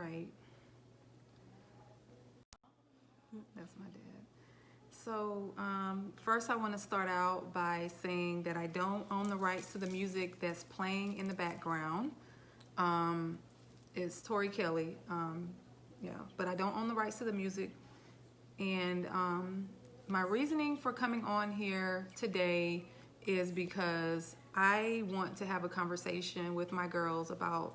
right. That's my dad. So, first, I want to start out by saying that I don't own the rights to the music that's playing in the background. It's Tori Kelly. Yeah, but I don't own the rights to the music. And my reasoning for coming on here today is because I want to have a conversation with my girls about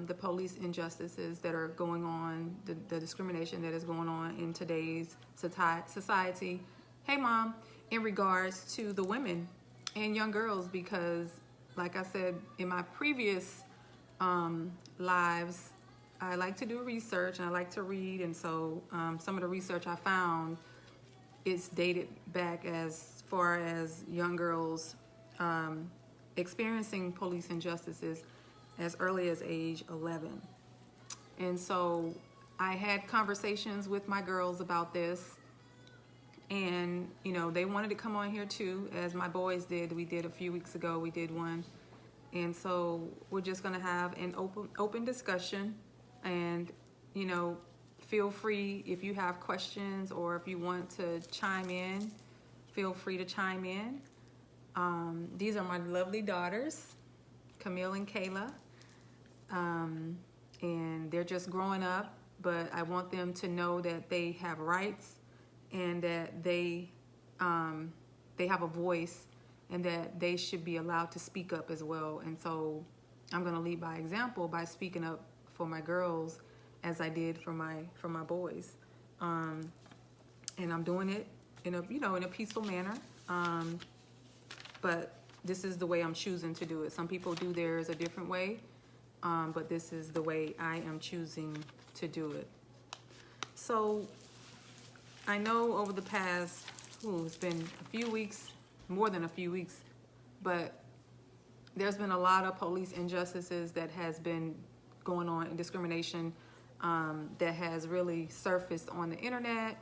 the police injustices that are going on, the discrimination that is going on in today's society. Hey, Mom, in regards to the women and young girls, because like I said in my previous lives, I like to do research and I like to read, and so some of the research I found is dated back as far as young girls experiencing police injustices as early as age 11. And so I had conversations with my girls about this, and they wanted to come on here too, as my boys did. We did a few weeks ago, we did one. And so we're just going to have an open discussion, and feel free if you have questions or if you want to chime in, feel free to chime in. These are my lovely daughters, Camille and Kayla, and they're just growing up, but I want them to know that they have rights and that they have a voice and that they should be allowed to speak up as well. And so I'm going to lead by example by speaking up for my girls as I did for my boys. And I'm doing it in a peaceful manner. But this is the way I'm choosing to do it. Some people do theirs a different way, but this is the way I am choosing to do it. So I know over the past, it's been a few weeks, more than a few weeks, but there's been a lot of police injustices that has been going on, and discrimination that has really surfaced on the internet,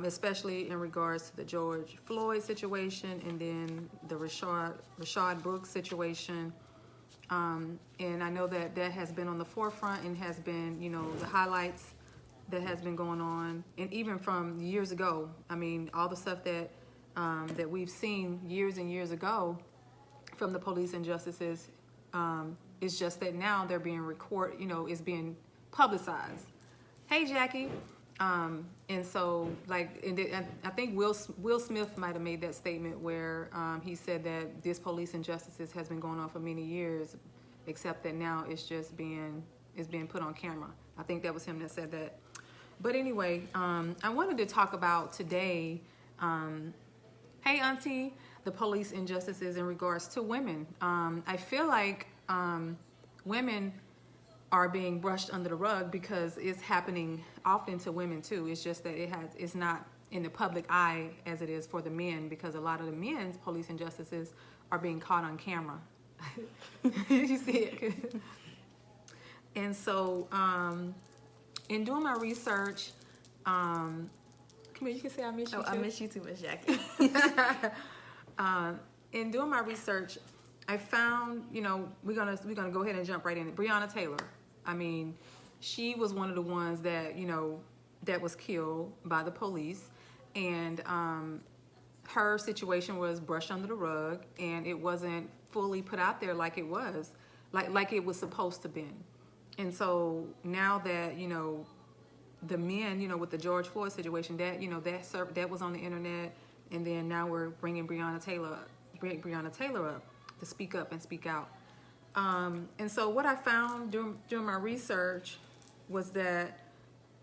especially in regards to the George Floyd situation and then the Rashad Brooks situation. And I know that has been on the forefront and has been, the highlights that has been going on. And even from years ago, I mean, all the stuff that we've seen years and years ago from the police injustices, it's just that now they're being is being publicized. Hey, Jackie. And so, I think Will Smith might have made that statement where he said that this police injustices has been going on for many years, except that now it's just being put on camera. I think that was him that said that. But anyway, I wanted to talk about today, hey, Auntie, the police injustices in regards to women. I feel like women are being brushed under the rug because it's happening often to women too. It's just that it's not in the public eye as it is for the men, because a lot of the men's police injustices are being caught on camera. You see it? And so in doing my research, come here, you can say I miss you too. I miss you too, Miss Jackie. In doing my research, I found, we're gonna go ahead and jump right in. Breonna Taylor. I mean, she was one of the ones that that was killed by the police, and her situation was brushed under the rug, and it wasn't fully put out there like it was, like it was supposed to be. And so now that the men, with the George Floyd situation, that that was on the internet, and then now we're bringing Breonna Taylor up to speak up and speak out. And so what I found during my research was that,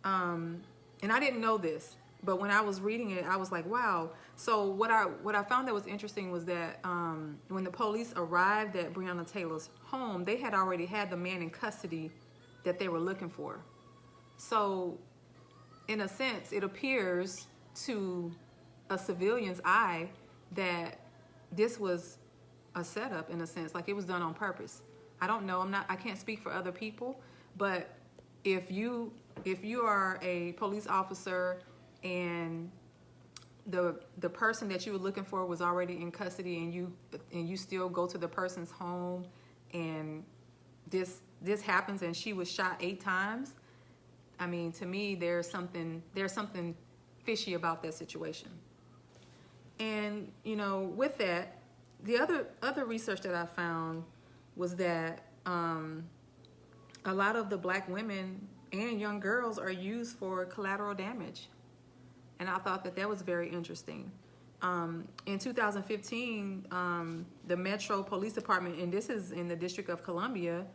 and I didn't know this, but when I was reading it, I was like, wow. So what I found that was interesting was that when the police arrived at Breonna Taylor's home, they had already had the man in custody that they were looking for. So in a sense, it appears to a civilian's eye that this was a setup, in a sense, like it was done on purpose. I don't know, I can't speak for other people, but if you are a police officer and the person that you were looking for was already in custody, and you still go to the person's home and this happens and she was shot 8 times, I mean, to me, there's something fishy about that situation. And, you know, with that, the other research that I found was that a lot of the black women and young girls are used for collateral damage. And I thought that was very interesting. In 2015, the Metro Police Department, and this is in the District of Columbia,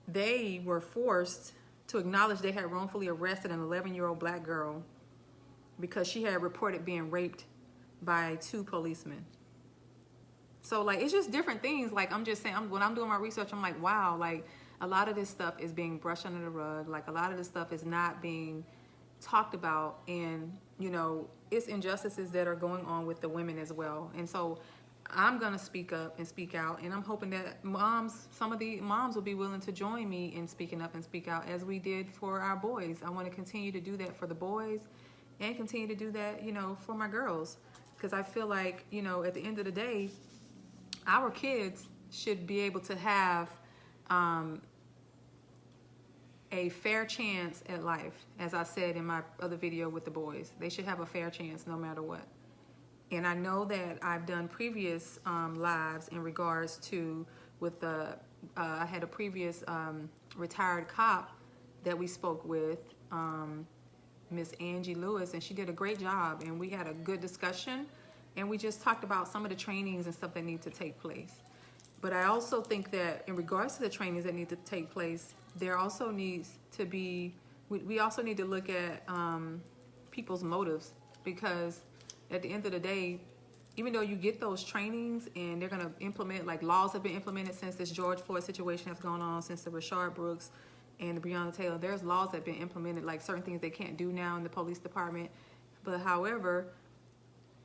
they were forced to acknowledge they had wrongfully arrested an 11-year-old black girl because she had reported being raped by 2 policemen. So, like, it's just different things. Like, I'm just saying, when I'm doing my research, I'm like, wow, like, a lot of this stuff is being brushed under the rug. Like, a lot of this stuff is not being talked about. And, you know, it's injustices that are going on with the women as well. And so I'm going to speak up and speak out. And I'm hoping that some of the moms will be willing to join me in speaking up and speak out as we did for our boys. I want to continue to do that for the boys and continue to do that, you know, for my girls. Because I feel like, you know, at the end of the day, our kids should be able to have a fair chance at life. As I said in my other video with the boys, they should have a fair chance no matter what. And I know that I've done previous lives in regards to I had a previous retired cop that we spoke with, Miss Angie Lewis, and she did a great job, and we had a good discussion, and we just talked about some of the trainings and stuff that need to take place. But I also think that in regards to the trainings that need to take place, there also needs to be, we also need to look at people's motives, because at the end of the day, even though you get those trainings and they're going to implement, like, laws have been implemented since this George Floyd situation has gone on, since the Rashard Brooks and the Breonna Taylor, there's laws that have been implemented, like certain things they can't do now in the police department. But however,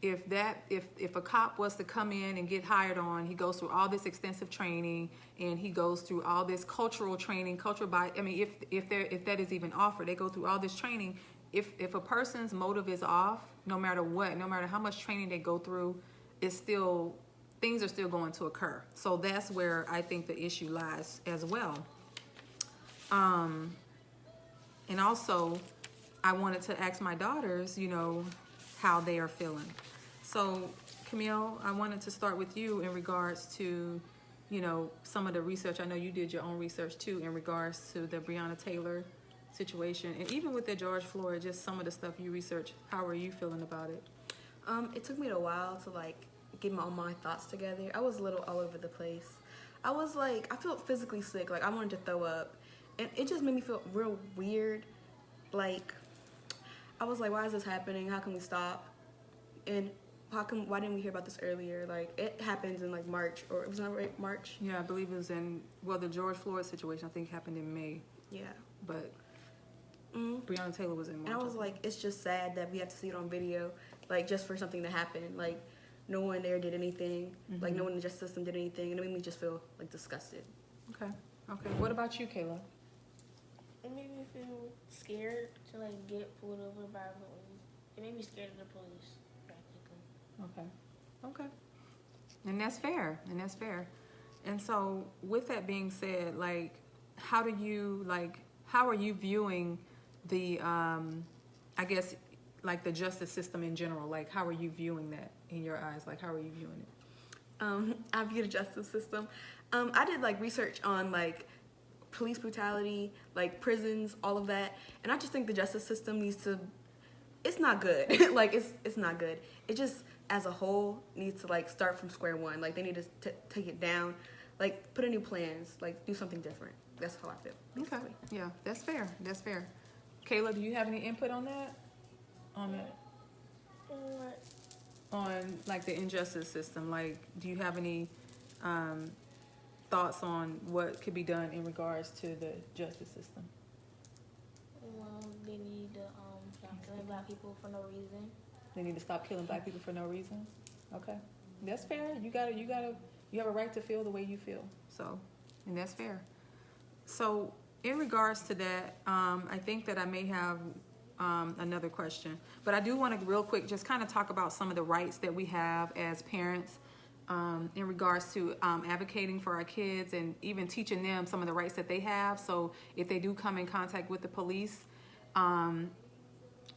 if a cop was to come in and get hired on, he goes through all this extensive training, and he goes through all this cultural training, if that is even offered, they go through all this training. If a person's motive is off, no matter what, no matter how much training they go through, things are still going to occur. So that's where I think the issue lies as well. And also, I wanted to ask my daughters, you know, how they are feeling. So, Camille, I wanted to start with you in regards to, you know, some of the research. I know you did your own research too in regards to the Breonna Taylor situation, and even with the George Floyd, just some of the stuff you researched. How are you feeling about it? It took me a while to, like, get all my thoughts together. I was a little all over the place. I was like, I felt physically sick. Like, I wanted to throw up, and it just made me feel real weird. Like, I was like, why is this happening? How can we stop? And why didn't we hear about this earlier? Like, it happens in, like, March, or it was not right, March? Yeah, I believe it was the George Floyd situation, I think, happened in May. Yeah. But Breonna Taylor was in March. And I was like, it's just sad that we have to see it on video, like, just for something to happen. Like, no one there did anything. Mm-hmm. Like, no one in the justice system did anything, and it made me just feel, like, disgusted. Okay. What about you, Kayla? It made me feel scared to, like, get pulled over by police. It made me scared of the police, practically. Okay. And that's fair. And so, with that being said, like, how are you viewing the, I guess, like, the justice system in general? Like, how are you viewing that in your eyes? Like, how are you viewing it? I view the justice system. I did, like, research on, like, police brutality, like, prisons, all of that. And I just think the justice system it's not good. Like, it's not good. It just, as a whole, needs to, like, start from square one. Like, they need to take it down, like, put in new plans, like, do something different. That's how I feel, basically. Okay. Yeah, that's fair. Kayla, do you have any input on that? What? On, like, the injustice system? Like, do you have any thoughts on what could be done in regards to the justice system? Well, they need to stop killing black people for no reason. They need to stop killing black people for no reason? Okay. That's fair. You have a right to feel the way you feel. So, and that's fair. So, in regards to that, I think that I may have another question. But I do want to real quick just kind of talk about some of the rights that we have as parents. in regards to advocating for our kids and even teaching them some of the rights that they have. So if they do come in contact with the police,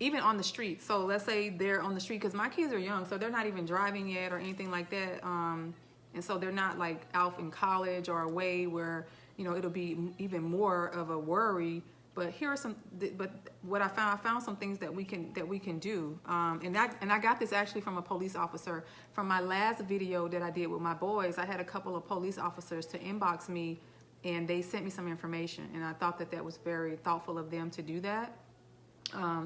even on the street. So let's say they're on the street, because my kids are young, so they're not even driving yet or anything like that. And so they're not like out in college or away where, you know, it'll be even more of a worry. But here are some. But what I found some things that we can do. And I got this actually from a police officer from my last video that I did with my boys. I had a couple of police officers to inbox me, and they sent me some information. And I thought that was very thoughtful of them to do that.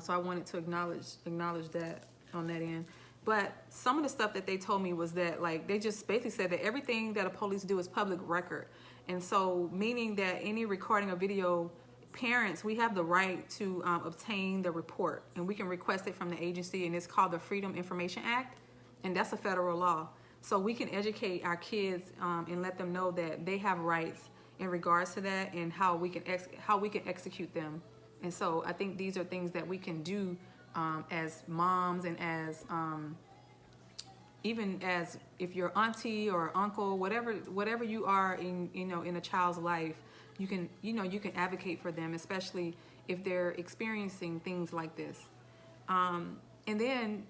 So I wanted to acknowledge that on that end. But some of the stuff that they told me was that, like, they just basically said that everything that a police do is public record. And so meaning that any recording or video, parents, we have the right to obtain the report, and we can request it from the agency, and it's called the Freedom Information Act, and that's a federal law. So we can educate our kids and let them know that they have rights in regards to that, and how we can execute them. And so I think these are things that we can do as moms, and as even as if you're auntie or uncle, whatever you are in a child's life, you can advocate for them, especially if they're experiencing things like this. And then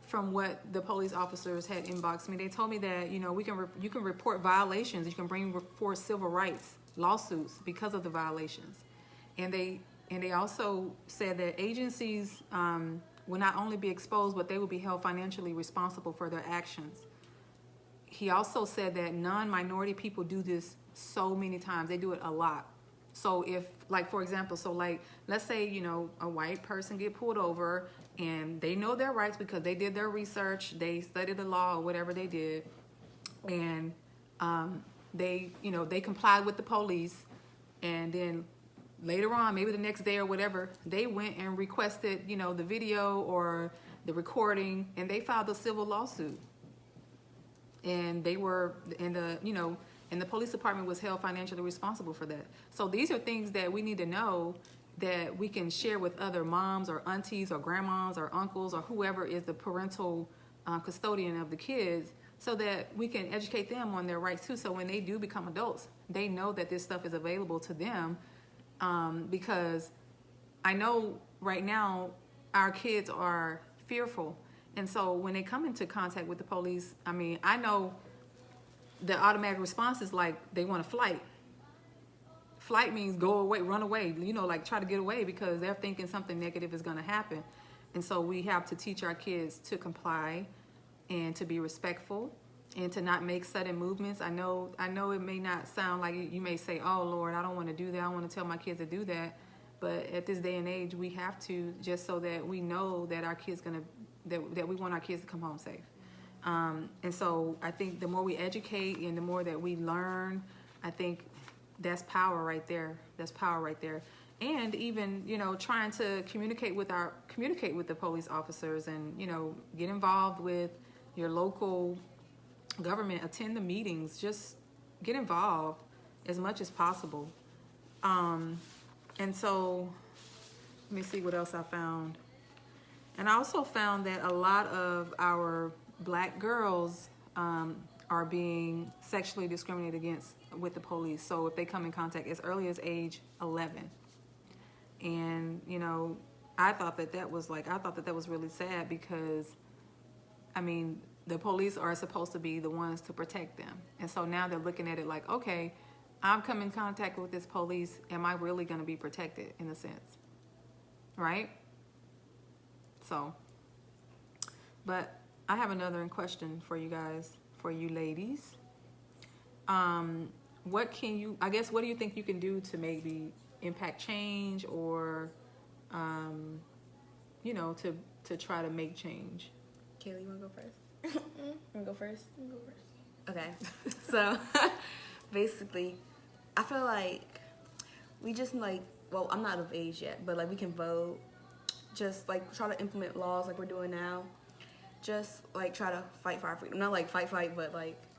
from what the police officers had inboxed me, they told me that you can report violations, you can bring forth civil rights lawsuits because of the violations, and they also said that agencies will not only be exposed, but they will be held financially responsible for their actions. He also said that non-minority people do this so many times. They do it a lot. So if, like, for example, so like, let's say, a white person get pulled over and they know their rights because they did their research, they studied the law or whatever they did, and they complied with the police, and then later on, maybe the next day or whatever, they went and requested, the video or the recording, and they filed a civil lawsuit. And they were and the police department was held financially responsible for that. So these are things that we need to know, that we can share with other moms or aunties or grandmas or uncles or whoever is the parental custodian of the kids, so that we can educate them on their rights too. So when they do become adults, they know that this stuff is available to them. Because I know right now our kids are fearful. And so when they come into contact with the police, I know the automatic response is like they want to flight. Flight means go away, run away, like try to get away, because they're thinking something negative is going to happen. And so we have to teach our kids to comply and to be respectful and to not make sudden movements. I know it may not sound like it. You may say, oh Lord, I don't want to do that. I don't want to tell my kids to do that. But at this day and age, we have to, just so that we know that our kids that we want our kids to come home safe. And so I think the more we educate and the more that we learn, I think that's power right there. That's power right there. And even, trying to communicate with the police officers, and, get involved with your local government, attend the meetings, just get involved as much as possible. And so let me see what else I found. And I also found that a lot of our black girls are being sexually discriminated against with the police. So if they come in contact as early as age 11. And, I thought that was really sad, because, the police are supposed to be the ones to protect them. And so now they're looking at it like, okay, I'm coming in contact with this police. Am I really going to be protected in a sense? Right? So, but I have another question for you guys, for you ladies. What do you think you can do to maybe impact change, or, to try to make change? Kaylee, you want to go first? You go first? Okay. So, basically, I feel like we just, I'm not of age yet, but, we can vote. Just, try to implement laws like we're doing now. Just, try to fight for our freedom. Not, fight, but,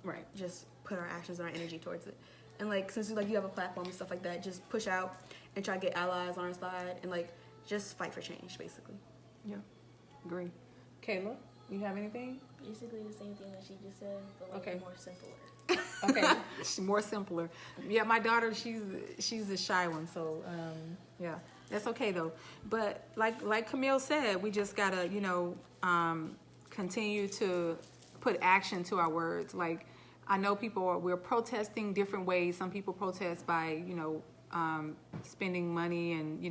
right. Just put our actions and our energy towards it. And, since, you have a platform and stuff like that, just push out and try to get allies on our side and, just fight for change, basically. Yeah. Agree. Kayla? You have anything? Basically the same thing that she just said, but like Okay. more simpler. Okay, more simpler. Yeah, my daughter, she's the shy one, so yeah, that's okay though. But like Camille said, we just gotta continue to put action to our words. Like I know we're protesting different ways. Some people protest by spending money and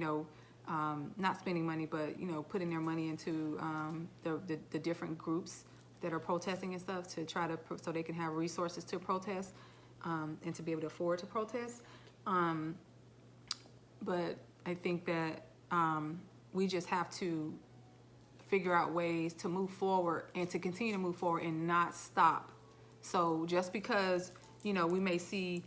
not spending money, but putting their money into the different groups that are protesting and stuff to try to so they can have resources to protest and to be able to afford to protest. But I think that we just have to figure out ways to move forward and to continue to move forward and not stop. So just because we may see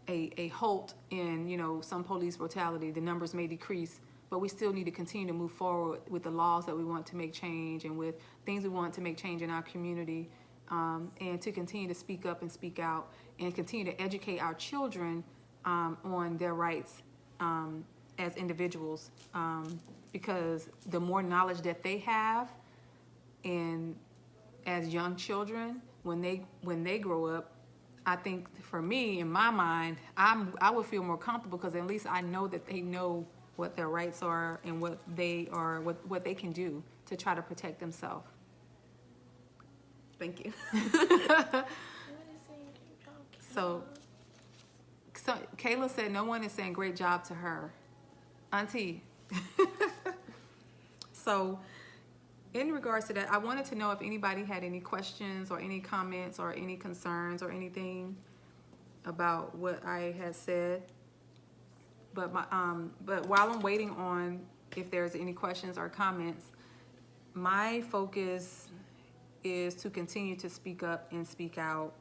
a halt in some police brutality, the numbers may decrease, but we still need to continue to move forward with the laws that we want to make change and with things we want to make change in our community, and to continue to speak up and speak out and continue to educate our children on their rights as individuals, because the more knowledge that they have and as young children, when they grow up, I think for me, in my mind, I would feel more comfortable because at least I know that they know what their rights are and what they can do to try to protect themselves. Thank you. So Kayla said no one is saying great job to her. Auntie. So in regards to that, I wanted to know if anybody had any questions or any comments or any concerns or anything about what I had said. But while I'm waiting on if there's any questions or comments, my focus is to continue to speak up and speak out,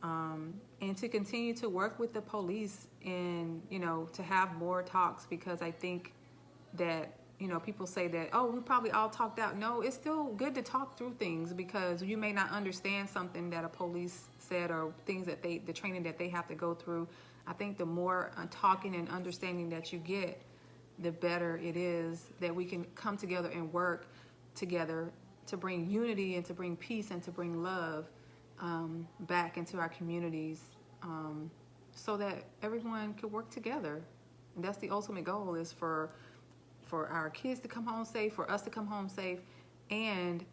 and to continue to work with the police and to have more talks, because I think that people say that, oh, we probably all talked out. No, it's still good to talk through things, because you may not understand something that a police said or things that the training that they have to go through. I think the more talking and understanding that you get, the better it is that we can come together and work together to bring unity and to bring peace and to bring love back into our communities, so that everyone can work together. And that's the ultimate goal, is for our kids to come home safe, for us to come home safe, and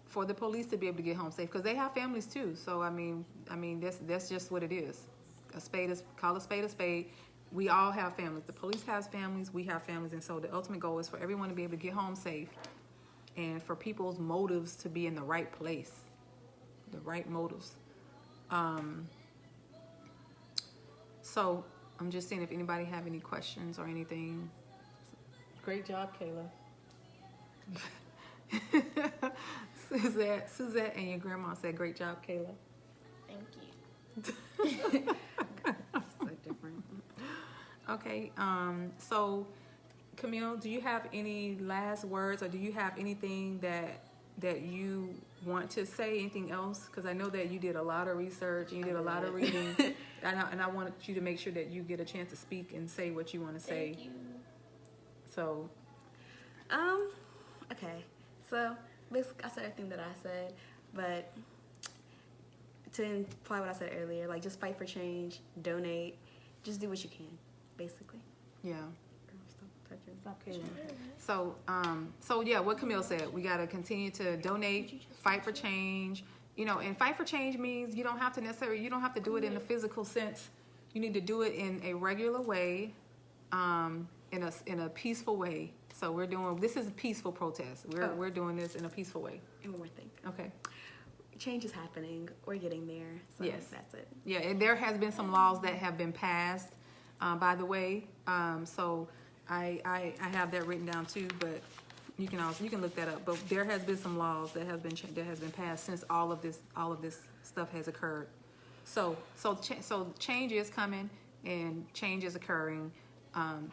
for the police to be able to get home safe, because they have families too. So I mean that's just what it is. Call a spade a spade. We all have families. The police has families, we have families, and so the ultimate goal is for everyone to be able to get home safe, and for people's motives to be in the right place, the right motives. So I'm just seeing if anybody have any questions or anything. Great job, Kayla. Suzette and your grandma said, great job, Kayla. Thank you. So different. Okay, so Camille, do you have any last words, or do you have anything that you want to say, anything else? Because I know that you did a lot of research and you did a lot of reading, and I wanted you to make sure that you get a chance to speak and say what you want to say. Thank you. So, okay. So basically, I said everything that I said, but to imply what I said earlier, like just fight for change, donate, just do what you can, basically. yeah. Stop touching. Okay. So yeah, what Camille said, we got to continue to donate, fight for change, and fight for change means you don't have to do it in a physical sense. You need to do it in a regular way, in a peaceful way. So this is a peaceful protest. We're doing this in a peaceful way. And one more thing. Okay. Change is happening. We're getting there. So Yes. That's it. Yeah, and there has been some laws that have been passed, by the way. So I have that written down too, but you can look that up. But there has been some laws that has been passed since all of this stuff has occurred. So change is coming and change is occurring.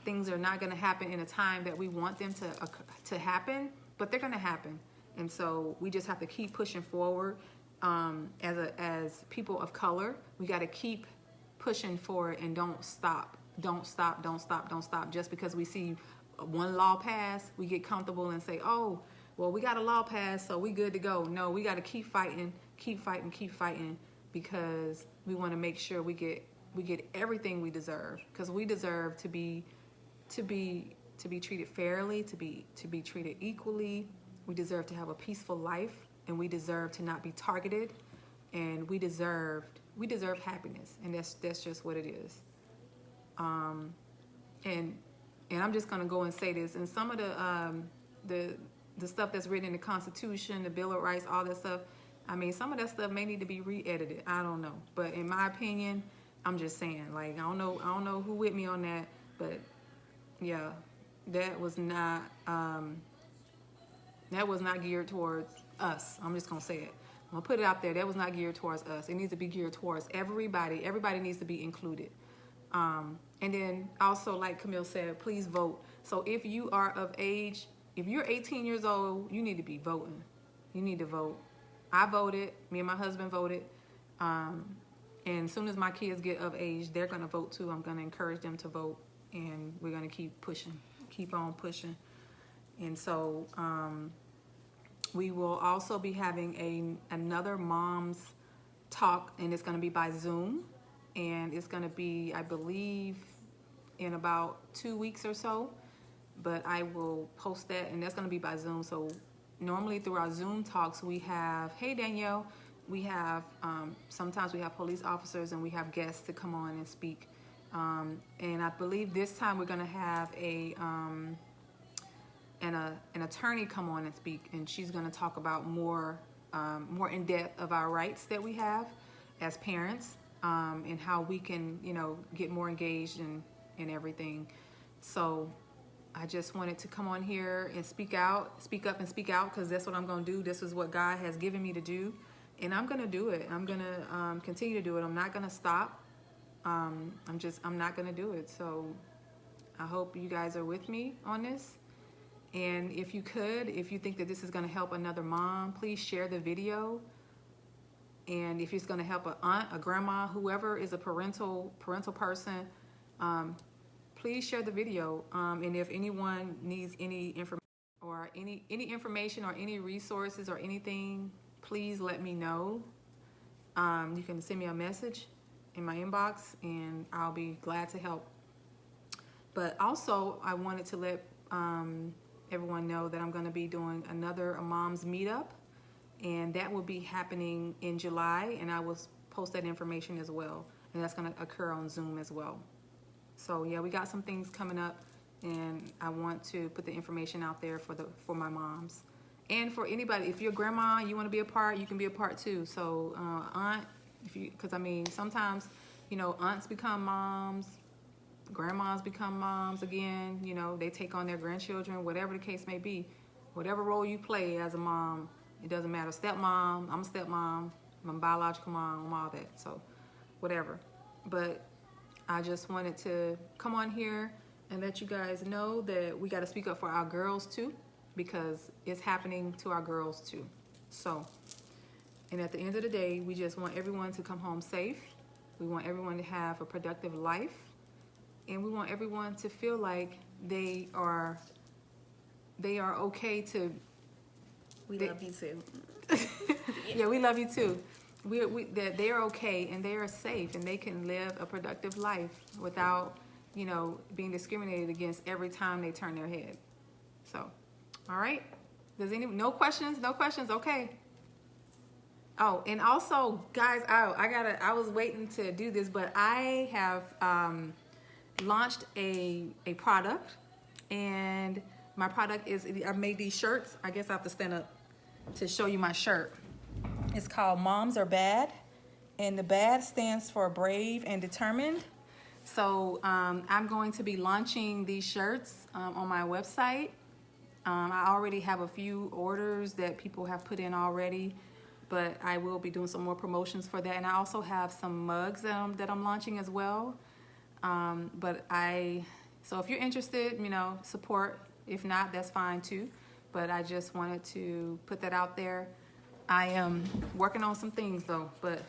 Things are not going to happen in a time that we want them to happen, but they're going to happen. And so we just have to keep pushing forward. As people of color, we got to keep pushing forward and don't stop. Don't stop. Just because we see one law pass, we get comfortable and say, oh, well, we got a law passed, so we good to go. No, we got to keep fighting, because we want to make sure we get everything we deserve, because we deserve to be treated fairly, to be treated equally. We deserve to have a peaceful life, and we deserve to not be targeted, and we deserve happiness, and that's just what it is. And I'm just gonna go and say this, and some of the stuff that's written in the Constitution, the Bill of Rights, all that stuff, I mean, some of that stuff may need to be re-edited. I don't know, but in my opinion, I'm just saying, like, I don't know who with me on that, but yeah, that was not geared towards us. I'm just gonna say it. I'm gonna put it out there. That was not geared towards us. It needs to be geared towards everybody. Everybody needs to be included. And then also, like Camille said, please vote. So if you are of age, if you're 18 years old, you need to be voting. You need to vote. I voted. Me and my husband voted. And as soon as my kids get of age, they're going to vote too. I'm going to encourage them to vote. And we're going to keep pushing. Keep on pushing. And so we will also be having another mom's talk. And it's going to be by Zoom. And it's going to be, I believe, in about 2 weeks or so. But I will post that, and that's going to be by Zoom. So normally through our Zoom talks, we have, hey, Danielle, we have, sometimes we have police officers and we have guests to come on and speak. And I believe this time we're going to have an attorney come on and speak, and she's going to talk about more in depth of our rights that we have as parents. And how we can, get more engaged in everything. So I just wanted to come on here and speak up and speak out, because that's what I'm going to do. This is what God has given me to do, and I'm going to do it. I'm going to continue to do it. I'm not going to stop. I'm not going to do it. So I hope you guys are with me on this. And if you think that this is going to help another mom, please share the video. And if it's going to help an aunt, a grandma, whoever is a parental person, please share the video. And if anyone needs any information or any information or any resources or anything, please let me know. You can send me a message in my inbox, and I'll be glad to help. But also, I wanted to let everyone know that I'm going to be doing a mom's meetup. And that will be happening in July, and I will post that information as well. And that's going to occur on Zoom as well. So yeah, we got some things coming up, and I want to put the information out there for my moms. And for anybody, if you're a grandma, you want to be a part, you can be a part too. So aunt, because I mean, sometimes, aunts become moms, grandmas become moms again, they take on their grandchildren, whatever the case may be. Whatever role you play as a mom, it doesn't matter. Stepmom, I'm a stepmom, I'm a biological mom, I'm all that. So whatever. But I just wanted to come on here and let you guys know that we got to speak up for our girls too, because it's happening to our girls too. So, and at the end of the day, we just want everyone to come home safe. We want everyone to have a productive life. And we want everyone to feel like they are okay to... We love you too. Yeah, we love you too. That they are okay and they are safe and they can live a productive life without, being discriminated against every time they turn their head. So, all right. No questions? No questions? Okay. Oh, and also, guys, I was waiting to do this, but I have launched a product, and my product is, I made these shirts. I guess I have to stand up to show you my shirt. It's called Moms Are Bad, and the bad stands for brave and determined. So I'm going to be launching these shirts on my website. I already have a few orders that people have put in already, but I will be doing some more promotions for that. And I also have some mugs that I'm launching as well. So if you're interested, support. If not, that's fine too. But I just wanted to put that out there. I am working on some things though, but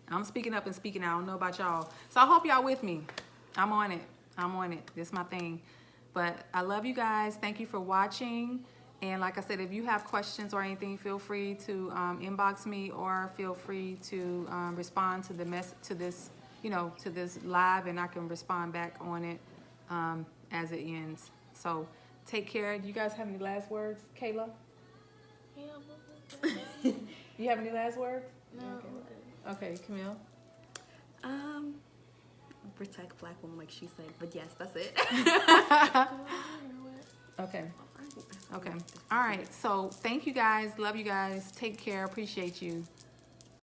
I'm speaking up and speaking out. I don't know about y'all. So I hope y'all with me. I'm on it. This is my thing. But I love you guys. Thank you for watching. And like I said, if you have questions or anything, feel free to inbox me or feel free to respond to the to this, to this live, and I can respond back on it as it ends. So take care. Do you guys have any last words, Kayla? Yeah, but You have any last words? no. Okay, Camille. Protect black women, like she said. But yes, that's it. Okay. Okay. All right. So thank you guys. Love you guys. Take care. Appreciate you.